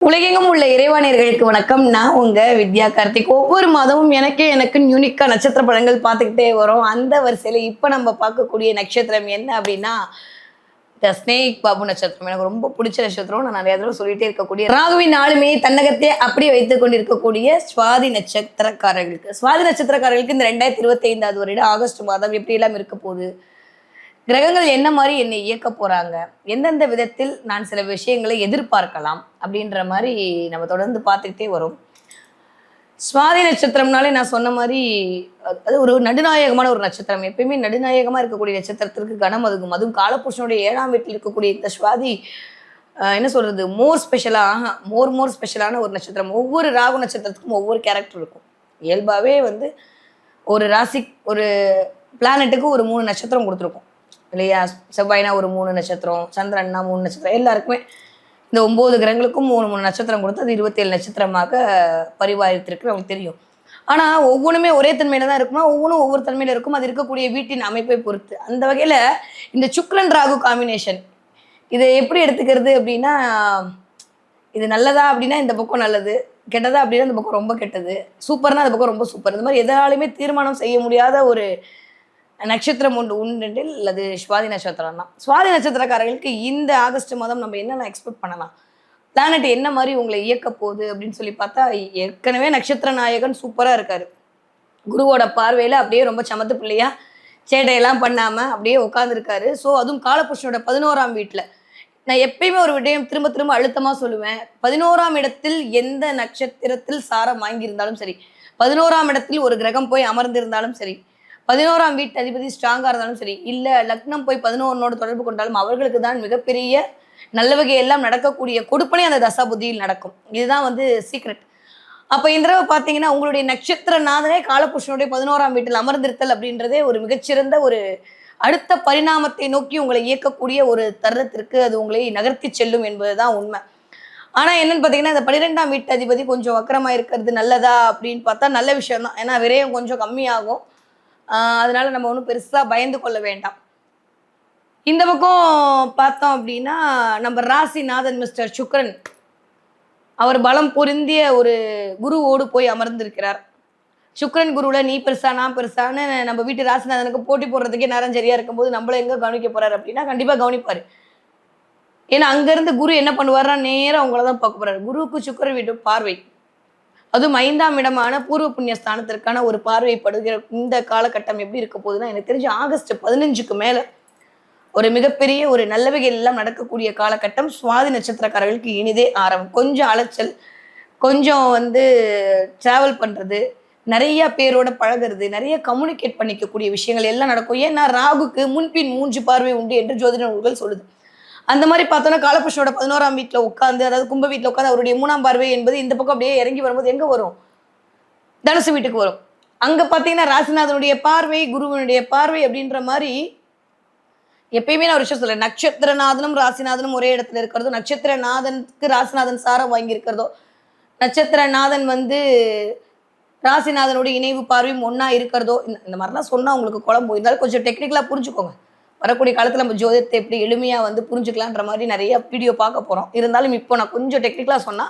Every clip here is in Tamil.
உலகெங்கும் உள்ள இறைவானியர்களுக்கு வணக்கம். நான் உங்க வித்யா கார்த்திக். ஒவ்வொரு மாதமும் எனக்கு யூனிக்கா நட்சத்திர படங்கள் பார்த்துக்கிட்டே வரும். அந்த வரிசையில இப்ப நம்ம பார்க்கக்கூடிய நட்சத்திரம் என்ன அப்படின்னா த ஸ்னேக் பாபு நட்சத்திரம். எனக்கு ரொம்ப பிடிச்ச நட்சத்திரம். நான் நிறைய தடவை சொல்லிட்டே இருக்கக்கூடிய ராகுவின் ஆளுமையை தன்னகத்தே அப்படியே வைத்துக் கொண்டிருக்கக்கூடிய சுவாதி நட்சத்திரக்காரர்களுக்கு இந்த 2025 வருடம் ஆகஸ்ட் மாதம் எப்படி எல்லாம் இருக்க போகுது, கிரகங்கள் என்ன மாதிரி என்னை இயக்க போறாங்க, எந்தெந்த விதத்தில் நான் சில விஷயங்களை எதிர்பார்க்கலாம் அப்படின்ற மாதிரி நம்ம தொடர்ந்து பார்த்துக்கிட்டே வரும். சுவாதி நட்சத்திரம்னாலே நான் சொன்ன மாதிரி அது ஒரு நடுநாயகமான ஒரு நட்சத்திரம். எப்பயுமே நடுநாயகமா இருக்கக்கூடிய நட்சத்திரத்திற்கு கனம் அதுக்கும். அதுவும் காலபுருஷனுடைய 7ஆம் வீட்டில் இருக்கக்கூடிய இந்த சுவாதி என்ன சொல்றது, மோர் ஸ்பெஷலான ஒரு நட்சத்திரம். ஒவ்வொரு ராகு நட்சத்திரத்துக்கும் ஒவ்வொரு கேரக்டர் இருக்கும். இயல்பாவே ஒரு ராசி ஒரு பிளானட்டுக்கு ஒரு 3 நட்சத்திரம் கொடுத்துருக்கும் இல்லையா? செவ்வாய்னா ஒரு 3 நட்சத்திரம், சந்திரன்னா 3 நட்சத்திரம், எல்லாருக்குமே இந்த 9 கிரகங்களுக்கும் 3 நட்சத்திரம் கொடுத்து அது 27 நட்சத்திரமாக பரிவாரித்திருக்கு, நமக்கு தெரியும். ஆனா ஒவ்வொன்றுமே ஒரே தன்மையில தான் இருக்குமா, ஒவ்வொன்றும் ஒவ்வொரு தன்மையில இருக்கும். அது இருக்கக்கூடிய வீட்டின் அமைப்பை பொறுத்து. அந்த வகையில இந்த சுக்ரன் ராகு காம்பினேஷன் இதை எப்படி எடுத்துக்கிறது அப்படின்னா, இது நல்லதா அப்படின்னா இந்த பக்கம் நல்லது, கெட்டதா அப்படின்னா இந்த பக்கம் ரொம்ப கெட்டது, சூப்பர்னா அந்த பக்கம் ரொம்ப சூப்பர். இந்த மாதிரி எதாலுமே தீர்மானம் செய்ய முடியாத ஒரு நட்சத்திரம் உண்டென்றில் அது சுவாதி நட்சத்திரம் தான். சுவாதி நட்சத்திரக்காரர்களுக்கு இந்த ஆகஸ்ட் மாதம் நம்ம என்னென்ன எக்ஸ்பெக்ட் பண்ணலாம், பிளானட் என்ன மாதிரி உங்களை இயக்க போகுது அப்படின்னு சொல்லி பார்த்தா, ஏற்கனவே நட்சத்திர நாயகன் சூப்பரா இருக்காரு. குருவோட பார்வையில அப்படியே ரொம்ப சமத்து பிள்ளையா சேட்டையெல்லாம் பண்ணாம அப்படியே உட்காந்துருக்காரு. ஸோ அதுவும் காலபுருஷனோட 11ஆம் வீட்டில். நான் எப்பயுமே ஒரு விடயம் திரும்ப திரும்ப அழுத்தமா சொல்லுவேன். 11ஆம் இடத்தில் எந்த நட்சத்திரத்தில் சாரம் வாங்கியிருந்தாலும் சரி, 11ஆம் இடத்தில் ஒரு கிரகம் போய் அமர்ந்திருந்தாலும் சரி, 11ஆம் வீட்டு அதிபதி ஸ்ட்ராங்கா இருந்தாலும் சரி, இல்ல லக்னம் போய் 11 தொடர்பு கொண்டாலும் அவர்களுக்கு தான் மிகப்பெரிய நல்ல வகையெல்லாம் நடக்கக்கூடிய கொடுப்பனே அந்த தசா புத்தியில் நடக்கும். இதுதான் சீக்ரெட். அப்ப இந்த தடவை பாத்தீங்கன்னா உங்களுடைய நட்சத்திர நாதனே காலபுருஷனுடைய 11ஆம் வீட்டில் அமர்ந்திருத்தல் அப்படின்றதே ஒரு மிகச்சிறந்த ஒரு அடுத்த பரிணாமத்தை நோக்கி உங்களை இயக்கக்கூடிய ஒரு தருணத்திற்கு அது உங்களை நகர்த்தி செல்லும் என்பதுதான் உண்மை. ஆனா என்னன்னு பாத்தீங்கன்னா, இந்த 12ஆம் வீட்டு அதிபதி கொஞ்சம் வக்கரமா இருக்கிறது நல்லதா அப்படின்னு பார்த்தா நல்ல விஷயம் தான். ஏன்னா விரயம் கொஞ்சம் கம்மியாகும். அதனால நம்ம ஒன்றும் பெருசா பயந்து கொள்ள வேண்டாம். இந்த பக்கம் பார்த்தோம் அப்படின்னா, நம்ம ராசிநாதன் மிஸ்டர் சுக்ரன் அவர் பலம் பொருந்திய ஒரு குருவோடு போய் அமர்ந்திருக்கிறார். சுக்ரன் குருவுல நீ பெருசா நான் பெருசான்னு நம்ம வீட்டு ராசிநாதனுக்கு போட்டி போடுறதுக்கே நேரம் சரியா இருக்கும்போது நம்மள எங்க கவனிக்க போறாரு அப்படின்னா கண்டிப்பா கவனிப்பாரு. ஏன்னா அங்கிருந்து குரு என்ன பண்ணுவாருன்னா நேரம் அவங்களதான் பார்க்க போறாரு. குருவுக்கு சுக்ரன் வீட்டு பார்வை, அதுவும் 5ஆம் இடமான பூர்வ புண்ணிய ஸ்தானத்திற்கான ஒரு பார்வைப்படுகிற இந்த காலகட்டம் எப்படி இருக்க போகுதுன்னா, எனக்கு தெரிஞ்சு ஆகஸ்ட் 15க்கு மேல ஒரு மிகப்பெரிய ஒரு நல்லவைகள் எல்லாம் நடக்கக்கூடிய காலகட்டம். சுவாதி நட்சத்திரக்காரர்களுக்கு இனிதே ஆரம்பம். கொஞ்சம் அலைச்சல், கொஞ்சம் டிராவல் பண்றது, நிறைய பேரோட பழகிறது, நிறைய கம்யூனிகேட் பண்ணிக்கக்கூடிய விஷயங்கள் எல்லாம் நடக்கும். ஏன்னா ராகுக்கு முன்பின் 3 பார்வை உண்டு என்று ஜோதிட நூல்கள் சொல்லுது. அந்த மாதிரி பார்த்தோன்னா காலபுருஷனோட 11ஆம் வீட்டில் உட்காந்து, அதாவது கும்ப வீட்டில் உட்காந்து அவருடைய 3ஆம் பார்வை என்பது இந்த பக்கம் அப்படியே இறங்கி வரும்போது எங்க வரும், தனுசு வீட்டுக்கு வரும். அங்க பாத்தீங்கன்னா ராசிநாதனுடைய பார்வை, குருவனுடைய பார்வை அப்படின்ற மாதிரி எப்பயுமே நான் ஒரு விஷயம் சொல்றேன். நட்சத்திரநாதனும் ராசிநாதனும் ஒரே இடத்துல இருக்கிறதோ, நட்சத்திரநாதனுக்கு ராசிநாதன் சாரம் வாங்கி இருக்கிறதோ, நட்சத்திரநாதன் ராசிநாதனுடைய இணைவு பார்வையும் ஒன்னா இருக்கிறதோ, இந்த மாதிரிலாம் சொன்னா உங்களுக்கு குழம்பு. இருந்தாலும் கொஞ்சம் டெக்னிக்கலா புரிஞ்சுக்கோங்க. வரக்கூடிய காலத்துல நம்ம ஜோதிடத்தை எப்படி எளிமையா புரிஞ்சுக்கலான்ற மாதிரி நிறைய வீடியோ பார்க்க போறோம். இருந்தாலும் இப்போ நான் கொஞ்சம் டெக்னிக்கலா சொன்னா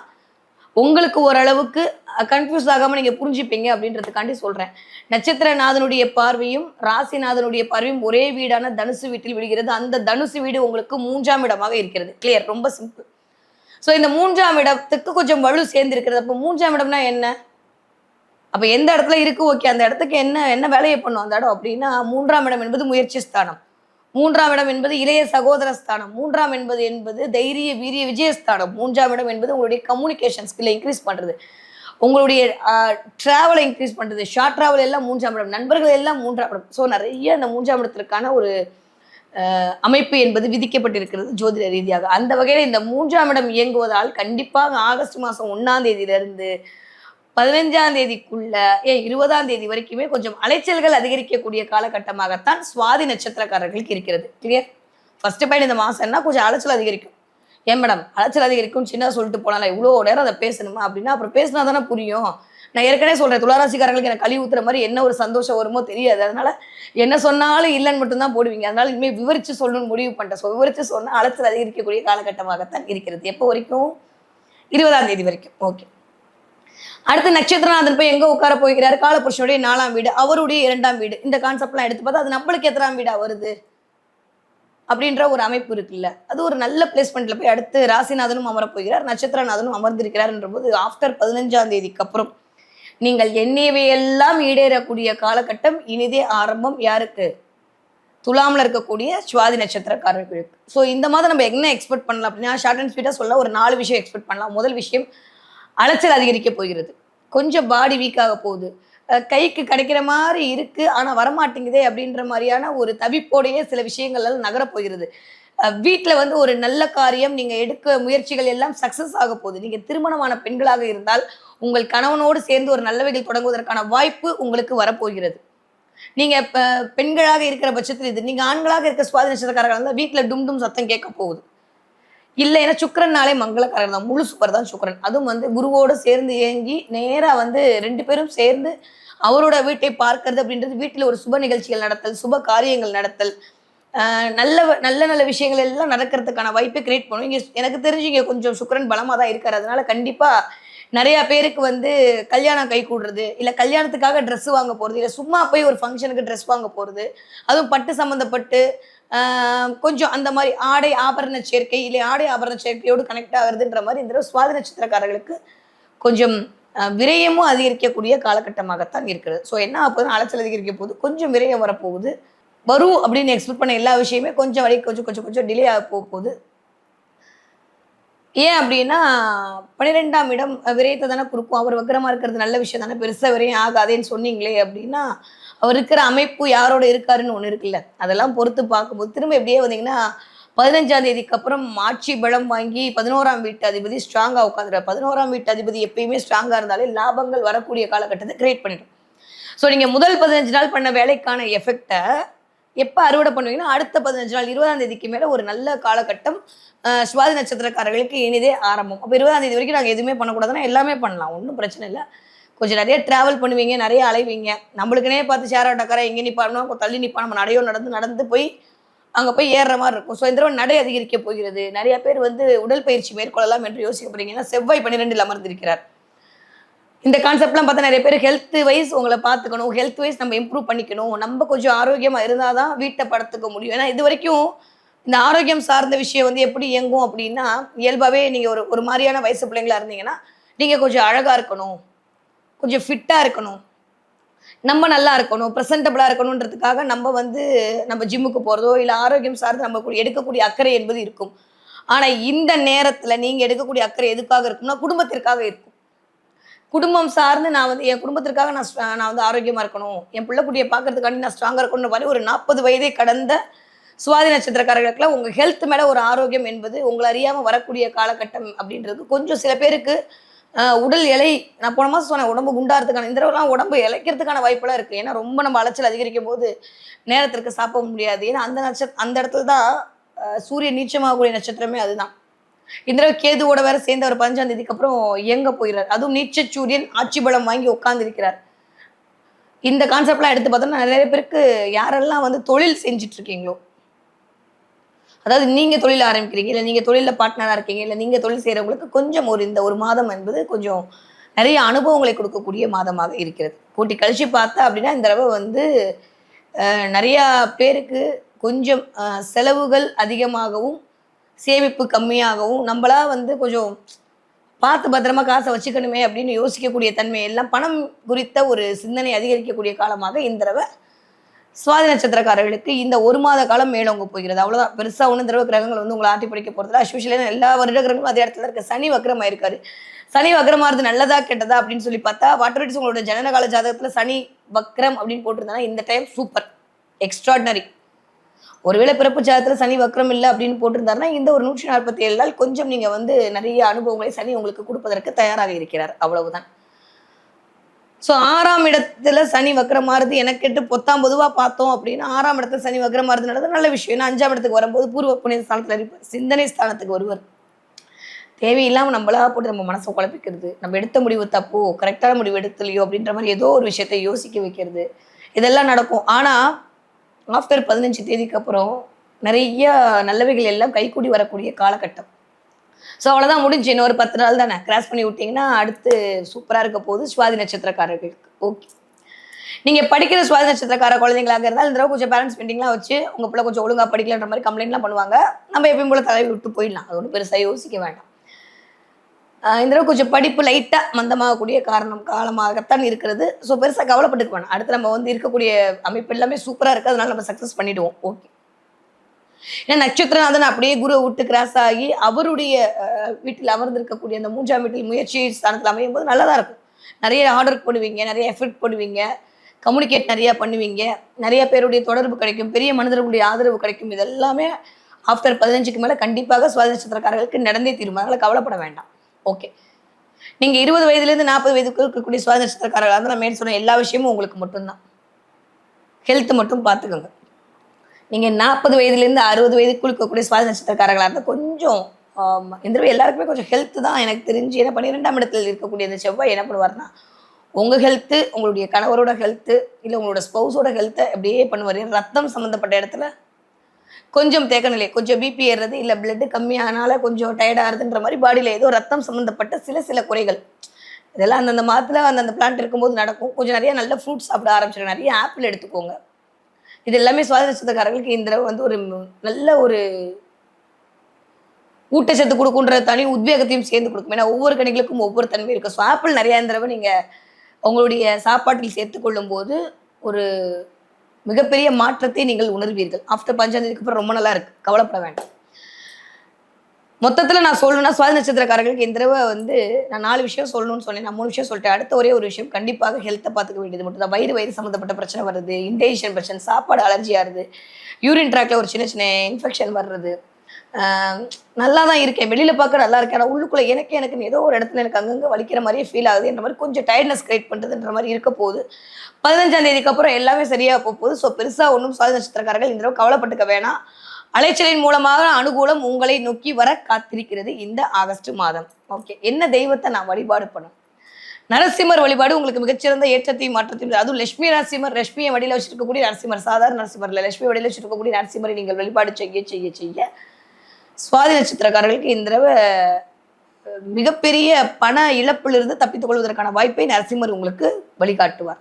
உங்களுக்கு ஓரளவுக்கு கன்ஃபியூஸ் ஆகாம நீங்க புரிஞ்சுப்பீங்க அப்படின்றதுக்காண்டி சொல்றேன். நட்சத்திரநாதனுடைய பார்வையும் ராசிநாதனுடைய பார்வையும் ஒரே வீடான தனுசு வீட்டில் விடுகிறது. அந்த தனுசு வீடு உங்களுக்கு 3ஆம் இடமாக இருக்கிறது. கிளியர், ரொம்ப சிம்பிள். ஸோ இந்த 3ஆம் இடத்துக்கு கொஞ்சம் வலு சேர்ந்து இருக்கிறது. அப்போ 3ஆம் இடம்னா என்ன, அப்ப எந்த இடத்துல இருக்கு, ஓகே, அந்த இடத்துக்கு என்ன வேலையை பண்ணும் அந்த இடம் அப்படின்னா, 3ஆம் இடம் என்பது முயற்சி ஸ்தானம், 3ஆம் இடம் என்பது இளைய சகோதர ஸ்தானம், 3ஆம் என்பது தைரிய வீரிய விஜயஸ்தானம், 3ஆம் இடம் என்பது உங்களுடைய கம்யூனிகேஷன் ஸ்கில்லை இன்க்ரீஸ் பண்றது, உங்களுடைய டிராவலை இன்க்ரீஸ் பண்றது, ஷார்ட் டிராவல் எல்லாம் 3ஆம் இடம், நண்பர்கள் எல்லாம் 3ஆம் இடம். ஸோ நிறைய இந்த 3ஆம் இடத்திற்கான ஒரு அமைப்பு என்பது விதிக்கப்பட்டிருக்கிறது ஜோதிட ரீதியாக. அந்த வகையில் இந்த 3ஆம் இடம் இயங்குவதால் கண்டிப்பாக ஆகஸ்ட் மாதம் 1ஆம் தேதியிலிருந்து 15ஆம் தேதிக்குள்ள 20ஆம் தேதி வரைக்குமே கொஞ்சம் அலைச்சல்கள் அதிகரிக்கக்கூடிய காலகட்டமாகத்தான் சுவாதி நட்சத்திரக்காரர்களுக்கு இருக்கிறது. கிளியர். ஃபர்ஸ்ட் பாயிண்ட், இந்த மாசம்னா கொஞ்சம் அலைச்சல் அதிகரிக்கும். ஏன் மேடம் அலைச்சல் அதிகரிக்கும் சின்னதாக சொல்லிட்டு போனால இவ்வளோ நேரம் அதை பேசணுமா அப்படின்னா, அப்புறம் பேசினா தானே புரியும். நான் ஏற்கனவே சொல்றேன், துளாராசிக்காரங்களுக்கு எனக்கு கழுவி ஊத்துற மாதிரி என்ன ஒரு சந்தோஷம் வருமோ தெரியாது. அதனால என்ன சொன்னாலும் இல்லைன்னு மட்டும்தான் போடுவீங்க. அதனால இனிமேல் விவரிச்சு சொல்லணும்னு முடிவு பண்ணிட்டேன். ஸோ விவரிச்சு சொன்னால் அலைச்சல் அதிகரிக்கக்கூடிய காலகட்டமாகத்தான் இருக்கிறது. எப்போ வரைக்கும் 20ஆம் தேதி வரைக்கும். ஓகே. அடுத்து நட்சத்திரநாதன் போய் எங்க உட்கார போகிறாரு? காலபுருஷனுடைய 4ஆம் வீடு, அவருடைய 2ஆம் வீடு. இந்த கான்செப்ட்லாம் எடுத்து பார்த்தா அது நம்மளுக்கு எத்தனாம் வீடா வருது அப்படின்ற ஒரு அமைப்பு இருக்குல்ல. அது ஒரு நல்ல பிளேஸ்மெண்ட்ல போய் அடுத்து ராசிநாதனும் அமரப் போகிறார், நட்சத்திரநாதனும் அமர்ந்திருக்கிறார்ன்ற போது ஆஃப்டர் 15ஆம் தேதிக்கு அப்புறம் நீங்கள் எண்ணியவையெல்லாம் ஈடேறக்கூடிய காலகட்டம் இனிதே ஆரம்பம். யாருக்கு? துலாம்ல இருக்கக்கூடிய சுவாதி நட்சத்திரக்காரர்களுக்கு. ஸோ இந்த மாதம் நம்ம என்ன எக்ஸ்பெக்ட் பண்ணலாம் அப்படின்னா, ஷார்ட் அண்ட் ஸ்வீட்டாக சொல்ல ஒரு 4 விஷயம் எக்ஸ்பெக்ட் பண்ணலாம். முதல் விஷயம், அலைச்சல் அதிகரிக்க போகிறது. கொஞ்சம் பாடி வீக் ஆக போகுது. கைக்கு கிடைக்கிற மாதிரி இருக்கு, ஆனா வரமாட்டேங்குதே அப்படின்ற மாதிரியான ஒரு தவிப்போடையே சில விஷயங்கள் நகரப் போகிறது. வீட்டில் வந்து ஒரு நல்ல காரியம் நீங்க எடுக்க முயற்சிகள் எல்லாம் சக்சஸ் ஆக போகுது. நீங்க திருமணமான பெண்களாக இருந்தால் உங்கள் கணவனோடு சேர்ந்து ஒரு நல்லவைகள் தொடங்குவதற்கான வாய்ப்பு உங்களுக்கு வரப்போகிறது. நீங்க பெண்களாக இருக்கிற பட்சத்தில் இது, நீங்க ஆண்களாக இருக்க சுவாதி நட்சத்திரக்காரர்கள் இருந்தால் வீட்டில் டும் டும் சத்தம் கேட்க போகுது. இல்லை, ஏன்னா சுக்கரன்னாலே மங்களக்காரர் தான், முழு சூப்பர் தான் சுக்கரன். அதுவும் வந்து குருவோடு சேர்ந்து இயங்கி நேரா வந்து 2 பேரும் சேர்ந்து அவரோட வீட்டை பார்க்கறது அப்படின்றது வீட்டில் ஒரு சுப நிகழ்ச்சிகள் நடத்தல், சுப காரியங்கள் நடத்தல், நல்ல நல்ல நல்ல விஷயங்கள் எல்லாம் நடக்கிறதுக்கான வாய்ப்பை கிரியேட் பண்ணும். இங்கே எனக்கு தெரிஞ்சு இங்கே கொஞ்சம் சுக்கரன் பலமாக தான் இருக்காரு. அதனால கண்டிப்பாக நிறைய பேருக்கு வந்து கல்யாணம் கை கூடுறது, இல்லை கல்யாணத்துக்காக ட்ரெஸ் வாங்க போகிறது, இல்லை சும்மா போய் ஒரு ஃபங்க்ஷனுக்கு ட்ரெஸ் வாங்க போகிறது, அதுவும் பட்டு சம்மந்தப்பட்டு கொஞ்சம் அந்த மாதிரி ஆடை ஆபரண சேர்க்கை, இல்லை ஆடை ஆபரண சேர்க்கையோடு கனெக்ட் ஆகுறதுன்ற மாதிரி இந்த சுவாதி நட்சத்திரக்காரர்களுக்கு கொஞ்சம் விரயமும் அதிகரிக்கக்கூடிய காலகட்டமாகத்தான் இருக்கிறது. ஸோ என்ன ஆகுதுன்னா, அலைச்சல் அதிகரிக்க போகுது, கொஞ்சம் விரயம் வரப்போகுது. வரும் அப்படின்னு எக்ஸ்பெக்ட் பண்ண எல்லா விஷயமே கொஞ்சம் வரை கொஞ்சம் கொஞ்சம் கொஞ்சம் டிலே ஆக போகுது. ஏன் அப்படின்னா 12ஆம் இடம் விரயத்தை தானே கொடுக்கும். அவர் வக்கரமா இருக்கிறது நல்ல விஷயம் தானே, பெருசா விரயம் ஆகாதேன்னு சொன்னீங்களே அப்படின்னா, அவர் இருக்கிற அமைப்பு யாரோட இருக்காருன்னு ஒண்ணு இருக்குல்ல, அதெல்லாம் பொறுத்து பார்க்கும்போது திரும்ப எப்படியே வந்தீங்கன்னா 15ஆம் தேதிக்கு அப்புறம் ஆட்சி பலம் வாங்கி 11ஆம் வீட்டு அதிபதி ஸ்ட்ராங்கா உட்காந்துறாரு. 11ஆம் வீட்டு அதிபதி எப்பயுமே ஸ்ட்ராங்கா இருந்தாலே லாபங்கள் வரக்கூடிய காலகட்டத்தை கிரியேட் பண்ணிடும். ஸோ நீங்க முதல் 15 நாள் பண்ண வேலைக்கான எஃபெக்டை எப்போ அறுவடை பண்ணுவீங்கன்னா அடுத்த 15 நாள் 20ஆம் தேதிக்கு மேல ஒரு நல்ல காலகட்டம் சுவாதி நட்சத்திரக்காரர்களுக்கு இனிதே ஆரம்பம். அப்போ 20ஆம் தேதி வரைக்கும் நாங்கள் எதுவுமே பண்ணக்கூடாதுன்னா எல்லாமே பண்ணலாம், ஒன்றும் பிரச்சனை இல்லை. கொஞ்சம் நிறைய டிராவல் பண்ணுவீங்க, நிறைய அலைவீங்க. நம்மளுக்குனே பார்த்து ஷேர் ஆட்டோக்கார எங்கே நிற்பானோ தள்ளி நிற்பான், நம்ம நடையோ நடந்து நடந்து போய் அங்கே போய் ஏறுற மாதிரி இருக்கும். ஸோ இந்த தடவை நடை அதிகரிக்க போகிறது. நிறைய பேர் வந்து உடற்பயிற்சி மேற்கொள்ளலாம் என்று யோசிக்கப்படுறீங்கன்னா செவ்வாய் 12இல் அமர்ந்திருக்கிறார். இந்த கான்செப்ட்லாம் பார்த்தா நிறைய பேர் ஹெல்த் வைஸ் உங்களை பார்த்துக்கணும், ஹெல்த் வைஸ் நம்ம இம்ப்ரூவ் பண்ணிக்கணும், நம்ம கொஞ்சம் ஆரோக்கியமாக இருந்தால் தான் வீட்டை படுத்துக்க முடியும். ஏன்னா இது வரைக்கும் இந்த ஆரோக்கியம் சார்ந்த விஷயம் வந்து எப்படி இயங்கும் அப்படின்னா, இயல்பாகவே நீங்கள் ஒரு மாதிரியான வயசு பிள்ளைங்களா இருந்தீங்கன்னா நீங்கள் கொஞ்சம் அழகாக இருக்கணும், கொஞ்சம் ஃபிட்டாக இருக்கணும், நம்ம நல்லா இருக்கணும், ப்ரெசன்டபிளாக இருக்கணுன்றதுக்காக நம்ம வந்து நம்ம ஜிம்முக்கு போகிறதோ இல்லை ஆரோக்கியம் சார்ந்து நம்ம எடுக்கக்கூடிய அக்கறை என்பது இருக்கும். ஆனால் இந்த நேரத்தில் நீங்கள் எடுக்கக்கூடிய அக்கறை எதுக்காக இருக்கும்னா குடும்பத்திற்காக இருக்கும். குடும்பம் சார்ந்து நான் வந்து என் குடும்பத்திற்காக நான் வந்து ஆரோக்கியமாக இருக்கணும், என் பிள்ளைக்குட்டியை பார்க்கறதுக்காண்டி நான் ஸ்ட்ராங்காக இருக்கணும்னு மாதிரி ஒரு 40 வயதை கடந்த சுவாதி நட்சத்திரக்காரர்களுக்குலாம் உங்கள் ஹெல்த் மேலே ஒரு ஆரோக்கியம் என்பது உங்களை அறியாமல் வரக்கூடிய காலகட்டம் அப்படின்றது கொஞ்சம் சில பேருக்கு உடல் எடை, நான் போன மாதம் சொன்னேன் உடம்பு குண்டாகிறதுக்கான, இந்த தடவைலாம் உடம்பு இழைக்கிறதுக்கான வாய்ப்பெல்லாம் இருக்குது. ஏன்னா ரொம்ப நம்ம அலைச்சல் அதிகரிக்கும் போது நேரத்திற்கு சாப்பிட முடியாது. ஏன்னா அந்த இடத்துல தான் சூரியன் நீச்சமாகக்கூடிய நட்சத்திரமே அதுதான். இந்த தடவை கேதுவோட வேற சேர்ந்து அவர் 15ஆம் தேதிக்கு அப்புறம் இயங்க போயிடுறார். அதுவும் நீச்ச சூரியன் ஆட்சி பலம் வாங்கி உட்கார்ந்து இருக்கிறார். இந்த கான்செப்ட்லாம் எடுத்து பார்த்தோம்னா நிறைய பேருக்கு யாரெல்லாம் வந்து தொழில் செஞ்சுட்டு இருக்கீங்களோ, அதாவது நீங்க தொழில் ஆரம்பிக்கிறீங்க, இல்லை நீங்க தொழிலில் பார்ட்னராக இருக்கீங்க, இல்லை நீங்க தொழில் செய்கிறவங்களுக்கு கொஞ்சம் இந்த ஒரு மாதம் என்பது கொஞ்சம் நிறைய அனுபவங்களை கொடுக்கக்கூடிய மாதமாக இருக்கிறது. கூட்டி கழிச்சு பார்த்தா அப்படின்னா இந்த தடவை வந்து நிறையா பேருக்கு கொஞ்சம் செலவுகள் அதிகமாகவும் சேமிப்பு கம்மியாகவும், நம்மளா வந்து கொஞ்சம் பார்த்து பத்திரமா காசை வச்சுக்கணுமே அப்படின்னு யோசிக்கக்கூடிய தன்மை எல்லாம் பணம் குறித்த ஒரு சிந்தனை அதிகரிக்கக்கூடிய காலமாக இந்த தடவை சுவாதி நட்சத்திரக்காரர்களுக்கு இந்த ஒரு மாத காலம் மேலோங்க போகிறது. அவ்வளோதான், பெருசாக ஒன்றும் தடவை கிரகங்கள் வந்து உங்களை ஆட்டி படிக்க போகிறதுல அஸ்யூஷுவலாக எல்லா வருட கிரகங்களும் அதே இடத்துல இருக்க. சனி வக்ரமாக இருக்காரு. சனி வக்ரமாகிறது நல்லதா கெட்டதா அப்படின்னு சொல்லி பார்த்தா வாட்டர் உங்களோட ஜனனகால ஜாதகத்தில் சனி வக்ரம் அப்படின்னு போட்டிருந்தாங்கன்னா இந்த டைம் சூப்பர் எக்ஸ்ட்ராடினரி. ஒருவேளை பிறப்பு ஜாதகத்தில் சனி வக்ரம் இல்லை அப்படின்னு போட்டிருந்தாருன்னா இந்த ஒரு 147 நாள் கொஞ்சம் நீங்கள் வந்து நிறைய அனுபவங்களை சனி உங்களுக்கு கொடுப்பதற்கு தயாராக இருக்கிறார், அவ்வளவுதான். ஸோ 6ஆம் இடத்துல சனி வக்ரமாறுது எனக்கு கேட்டு பொதுவாக பார்த்தோம் அப்படின்னா 6ஆம் இடத்துல சனி வக்ரமாறுது நடந்தது நல்ல விஷயம். ஏன்னா 5ஆம் இடத்துக்கு வரும்போது பூர்வ புண்ணிய ஸ்தானத்தில் இருப்பார், சிந்தனை ஸ்தானத்துக்கு வருவார். தேவையில்லாமல் நம்மளா போட்டு நம்ம மனசை குழப்பிக்கிறது, நம்ம எடுத்த முடிவு தப்போ கரெக்டான முடிவு எடுத்துலையோ அப்படின்ற மாதிரி ஏதோ ஒரு விஷயத்தை யோசிக்க வைக்கிறது, இதெல்லாம் நடக்கும். ஆனால் ஆஃப்டர் 15 தேதிக்கு அப்புறம் நிறைய நல்லவைகள் எல்லாம் கைக்கூடி வரக்கூடிய காலகட்டம். ஸோ அவ்வளோதான் முடிஞ்சு. இன்னும் ஒரு 10 நாள் தானே, கிராஸ் பண்ணி விட்டிங்கன்னா அடுத்து சூப்பராக இருக்க போகுது சுவாதி நட்சத்திரக்காரர்களுக்கு. ஓகே, நீங்கள் படிக்கிற சுவாதி நட்சத்திரக்கார குழந்தைங்களாக இருந்தால் இந்த தடவை கொஞ்சம் பேரண்ட்ஸ் மீட்டிங்லாம் வச்சு உங்கள் பிள்ளை கொஞ்சம் ஒழுங்காக படிக்கலன்ற மாதிரி கம்ப்ளைண்ட்லாம் பண்ணுவாங்க. நம்ம எப்பயும் போல தலைவி விட்டு போயிடலாம், அது ஒன்றும் பெருசாக யோசிக்க வேண்டாம். இந்த தடவை கொஞ்சம் படிப்பு லைட்டாக மந்தமாகக்கூடிய காலமாகத்தான் இருக்கிறது. ஸோ பெருசாக கவலைப்பட்டுக்க வேணாம். அடுத்து நம்ம வந்து இருக்கக்கூடிய அமைப்பு எல்லாமே சூப்பராக இருக்குது, அதனால நம்ம சக்ஸஸ் பண்ணிவிடுவோம். ஓகே, ஏன்னா நட்சத்திரநாதன் அப்படியே குருவை விட்டு கிராஸ் ஆகி அவருடைய வீட்டில் அமர்ந்திருக்கக்கூடிய அந்த 3ஆம் வீட்டில் முயற்சி ஸ்தானத்தில் அமையும் போது நல்லா தான் இருக்கும். நிறைய ஹார்ட் ஒர்க் பண்ணுவீங்க, நிறைய எஃபர்ட் பண்ணுவீங்க, கம்யூனிகேட் நிறையா பண்ணுவீங்க, நிறைய பேருடைய தொடர்பு கிடைக்கும், பெரிய மனிதர்களுடைய ஆதரவு கிடைக்கும். இதெல்லாமே ஆஃப்டர் 15க்கு மேலே கண்டிப்பாக சுவாதி நட்சத்திரக்காரர்களுக்கு நடந்தே தீரும், அதனால் கவலைப்பட வேண்டாம். ஓகே, நீங்கள் 20 வயதுலேருந்து 40 வயதுக்கு இருக்கக்கூடிய சுவாதி நட்சத்திரக்காரர்களாக இருந்தால் நான் மேல் சொன்ன எல்லா விஷயமும் உங்களுக்கு மட்டும்தான். ஹெல்த் மட்டும் பார்த்துக்கோங்க. நீங்கள் 40 வயதுலேருந்து 60 வயதுக்குள் இருக்கக்கூடிய சுவாதி நட்சத்திரக்காரர்களாக இருந்தால் கொஞ்சம் இந்த தடவை எல்லாருக்குமே கொஞ்சம் ஹெல்த்து தான் எனக்கு தெரிஞ்சு. ஏன்னா 12ஆம் இடத்துல இருக்கக்கூடிய இந்த செவ்வாய் என்ன பண்ணுவார்னா, உங்கள் ஹெல்த்து, உங்களுடைய கணவரோட ஹெல்த்து, இல்லை உங்களோட ஸ்பௌஸோட ஹெல்த்தை அப்படியே பண்ணுவார். ரத்தம் சம்மந்தப்பட்ட இடத்துல கொஞ்சம் தேக்க நிலை, கொஞ்சம் பிபி ஏறுறது, இல்லை பிளட்டு கம்மியானால கொஞ்சம் டயர்டாகிறதுன்ற மாதிரி பாடியில் ஏதோ ரத்தம் சம்மந்தப்பட்ட சில குறைகள், இதெல்லாம் அந்தந்த மாதத்தில் அந்தந்த பிளான்ட் இருக்கும்போது நடக்கும். கொஞ்சம் நிறைய நல்ல ஃப்ரூட்ஸ் சாப்பிட ஆரம்பிச்சிடும், நிறைய ஆப்பிள் எடுத்துக்கோங்க. இது எல்லாமே சுவாதி நட்சத்திரக்காரர்களுக்கு இந்த தடவை வந்து ஒரு நல்ல ஒரு ஊட்டச்சத்து கொடுக்குன்ற தனி உத்வேகத்தையும் சேர்ந்து கொடுக்கும். ஏன்னா ஒவ்வொரு கணிகளுக்கும் ஒவ்வொரு தன்மை இருக்குது. ஸோ ஆப்பிள் நிறையா இந்த தடவை நீங்கள் உங்களுடைய சாப்பாட்டில் சேர்த்துக்கொள்ளும் போது ஒரு மிகப்பெரிய மாற்றத்தை நீங்கள் உணர்வீர்கள். ஆஃப்டர் 5ஆம் தேதிக்கு அப்புறம் ரொம்ப நல்லா இருக்குது, கவலைப்பட வேண்டாம். மொத்தத்தில் நான் சொல்லணும்னா சுவாதி நட்சத்திரக்காரர்களுக்கு இந்த தடவை வந்து நான் 4 விஷயம் சொல்லணும்னு சொன்னேன், நான் 3 விஷயம் சொல்லிட்டேன். அடுத்த ஒரே ஒரு விஷயம், கண்டிப்பாக ஹெல்த்தை பார்த்துக்க வேண்டியது மட்டும் தான். வயிறு சம்மந்தப்பட்ட பிரச்சனை வருது, இன்டைஜஷன் பிரச்சனை, சாப்பாடு அலர்ஜியாகிறது, யூரின் ட்ராக்ல ஒரு சின்ன இன்ஃபெக்ஷன் வர்றது. நல்லா தான் இருக்கேன், வெளியில் பார்க்க நல்லா இருக்கேன், ஆனால் உள்ளுக்குள்ளே எனக்கு ஏதோ ஒரு இடத்துல எனக்கு அங்கங்கே வலிக்கிற மாதிரியே ஃபீல் ஆகுது என்ற மாதிரி கொஞ்சம் டயர்ட்னஸ் கிரியேட் பண்ணுறதுன்ற மாதிரி இருக்க போகுது. 15ஆம் தேதிக்கு அப்புறம் எல்லாமே சரியாக போகுது. ஸோ பெருசாக ஒன்றும் சுவாதி நட்சத்திரக்காரர்கள் இந்த தடவை கவலைப்பட்டுக்க வேணாம். அலைச்சலின் மூலமாக அனுகூலம் உங்களை நோக்கி வர காத்திருக்கிறது இந்த ஆகஸ்ட் மாதம். ஓகே, என்ன தெய்வத்தை நான் வழிபாடு பண்ணணும்? நரசிம்மர் வழிபாடு உங்களுக்கு மிகச்சிறந்த ஏற்றத்தையும் மாற்றத்தையும். அதுவும் லட்சுமி நரசிம்மர், லட்சுமியை வடியில் வச்சிருக்கக்கூடிய நரசிம்மர், சாதாரண நரசிம்மர் இல்லை, லட்சுமி வடியில் வச்சிருக்கக்கூடிய நரசிம்மரை நீங்கள் வழிபாடு செய்ய சுவாதி நட்சத்திரக்காரர்களுக்கு இந்த தடவை மிகப்பெரிய பண இழப்பிலிருந்து தப்பித்துக் கொள்வதற்கான வாய்ப்பை நரசிம்மர் உங்களுக்கு வழிகாட்டுவார்.